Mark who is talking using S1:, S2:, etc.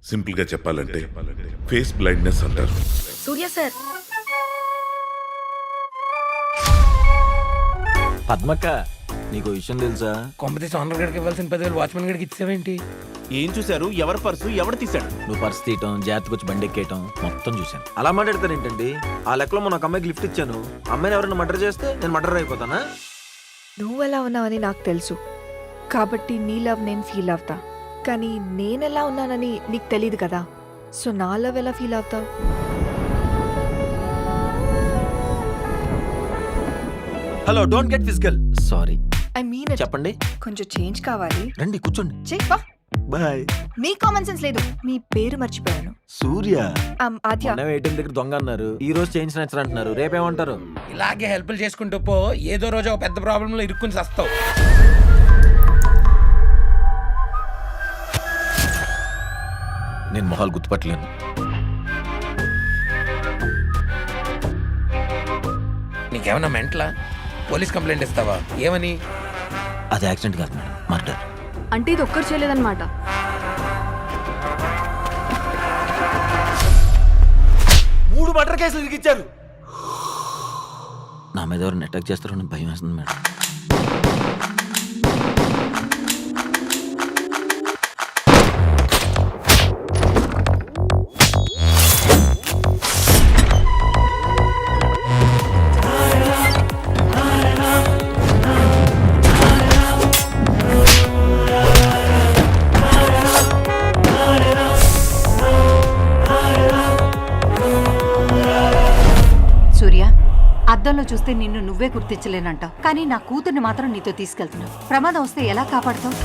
S1: Simple గా చెప్పాలంటే face blindness అంటారు.
S2: సూర్య సార్,
S3: పద్మక్క నీకు విషయం తెలుసా?
S4: కొంపతి సోనర్ గడికి ఇవ్వాల్సిన 10,000 వాచ్మెన్ గడికి ఇచ్చావేంటి?
S5: ఏం చూశారు? ఎవరి పర్సు ఎవరు తీశాడు?
S3: నువ్వు పర్స్ తీయటం, జాగ్రత్తగా వచ్చి బండి ఎక్కేయటం మొత్తం చూశాను. అలా మాట్లాడతాను ఏంటండి? ఆ లెక్కలో మొన్న ఒక అమ్మాయికి లిఫ్ట్ ఇచ్చాను. అమ్మాయిని ఎవరైనా మర్డర్ చేస్తే నేను మర్డర్ అయిపోతానా?
S6: నువ్వు ఎలా ఉన్నావని నాకు తెలుసు కాబట్టి నీ లవ్ నేను ఫీల్ అవుతా, కానీ నేనెలా ఉన్నానని నీకు తెలియదు కదా. సో నా లవ్ ఎలా ఫీల్ అవుతావు?
S3: Hello, don't get physical. Sorry.
S6: I mean
S3: చెప్పండి.
S6: కొంచెం చేంజ్ కావాలి.
S3: రండి కూర్చోండి.
S6: చెప్పా
S3: బాయ్.
S6: నీ కామన్ సెన్స్ లేదు. మీ పేరు మర్చిపోయాను.
S3: సూర్య.
S6: ఆద్య.
S3: ఏటీఎం దగ్గర దొంగ అన్నారు, ఈ రోజు చేంజ్ నచ్చరు అంటున్నారు. రేపేమంటారు?
S4: ఇలాగే హెల్ప్లు చేసుకుంటూ పో, ఏదో రోజు ఒక పెద్ద ప్రాబ్లంలో ఇరుక్కుని వస్తావు.
S3: నేను మొహాలు గుర్తుపట్టలేను.
S4: నీకేమన్నా మెంటలా? పోలీస్ కంప్లైంట్ ఇస్తావా? ఏమని?
S3: అది యాక్సిడెంట్ కాదు మేడం, మర్డర్.
S2: అంటే ఇది ఒక్కరు చేయలేదన్నమాట.
S3: మూడు మర్డర్ కేసులు ఇరికిచ్చారు. నా మీద ఎవరిని అటాక్ చేస్తారో నాకు భయం వేస్తుంది మేడం.
S7: సూర్య, అద్దంలో చూస్తే నిన్ను నువ్వే గుర్తించలేనంటావు, కానీ నా కూతుర్ని మాత్రం నీతో తీసుకెళ్తున్నావు. ప్రమాదం వస్తే ఎలా కాపాడుతావు?